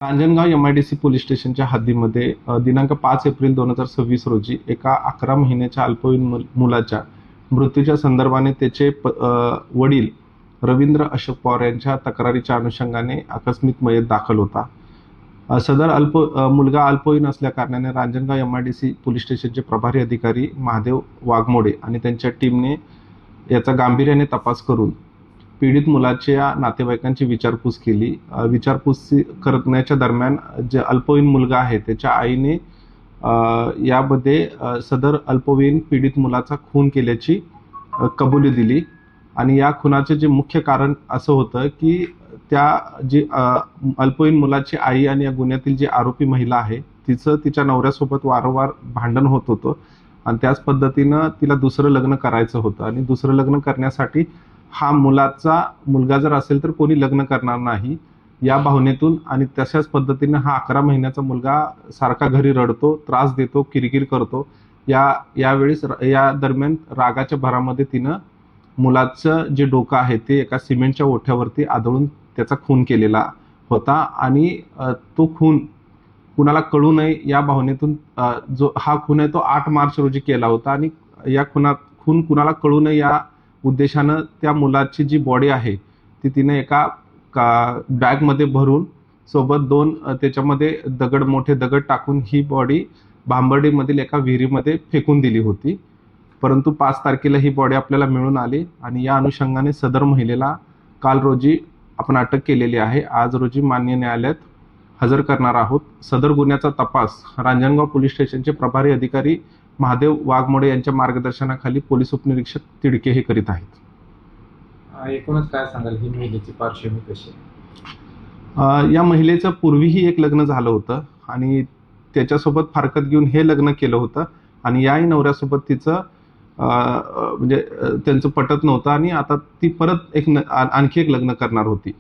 Ranjangaon MIDC police स्टेशनच्या हद्दीमध्ये दिनांक 5 April 2026 रोजी एका 11 महिन्याच्या अल्पवयीन मुलाच्या मृत्यूच्या संदर्भाने त्याचे वडील रवींद्र अशोक पवार यांच्या तक्रारीच्या अनुषंगाने आकस्मिक मयत दाखल होता. सदर मुलगा अल्पवयीन असल्या कारणाने रांजणगाव MIDC पोलीस स्टेशनचे प्रभारी अधिकारी महादेव वाघमोडे आणि त्यांच्या टीमने याचा गांभीर्याने तपास करून पीडित मुलाच्या नातेवाईकांची विचारपूस केली. विचारपूस करण्याच्या दरम्यान जे अल्पवयीन मुलगा आहे त्याच्या आईने यामध्ये सदर अल्पवयीन पीडित मुलाचा खून केल्याची कबुली दिली आणि या खुनाचे जे मुख्य कारण असं होतं की त्या जी अल्पवयीन मुलाची आई आणि या गुन्ह्यातील जी आरोपी महिला आहे तिचं तिच्या नवऱ्यासोबत वारंवार भांडण होत होतं आणि त्याच पद्धतीनं तिला दुसरं लग्न करायचं होतं आणि दुसरं लग्न करण्यासाठी हा मुलगा जर असेल तर कोणी लग्न करणार नाही या भावनेतून आणि तशाच पद्धतीनं हा 11 महिन्याचा मुलगा सारखा घरी रडतो, त्रास देतो, किरकिर करतो. यावेळेस या दरम्यान रागाच्या भरामध्ये तिनं मुलाचं जे डोकं आहे ते एका सिमेंटच्या ओठ्यावरती आदळून त्याचा खून केलेला होता आणि तो खून कुणाला कळू नये या भावनेतून जो हा खून आहे तो 8 मार्च रोजी केला होता आणि या खून कुणाला कळू नये या उद्देशानं त्या मुलाची जी बॉडी आहे ती तिने एका बॅगमध्ये भरून सोबत 2 त्याच्यामध्ये मोठे दगड टाकून ही बॉडी भांबर्डीमधील एका विहिरीमध्ये फेकून दिली होती. परंतु 5 तारखेला ही बॉडी आपल्याला मिळून आली आणि या अनुषंगाने सदर महिलेला काल रोजी आपण अटक केलेली आहे. आज रोजी माननीय न्यायालयात हजर करणार आहोत. सदर गुन्ह्याचा तपास रांजणगाव पोलीस स्टेशनचे प्रभारी अधिकारी महादेव वाघमोडे यांच्या मार्गदर्शनाखाली पोलीस उपनिरीक्षक तिडके हे करीत आहेत. एकूणच काय सांगाल ही महिलेची पार्श्वभूमी कशी आहे? या महिलेचं पूर्वीही एक लग्न झालं होतं आणि त्याच्यासोबत फारकत घेऊन हे लग्न केलं होतं आणि याही नवऱ्यासोबत तिचं म्हणजे त्यांचं पटत नव्हतं आणि आता ती परत आणखी एक लग्न करणार होती.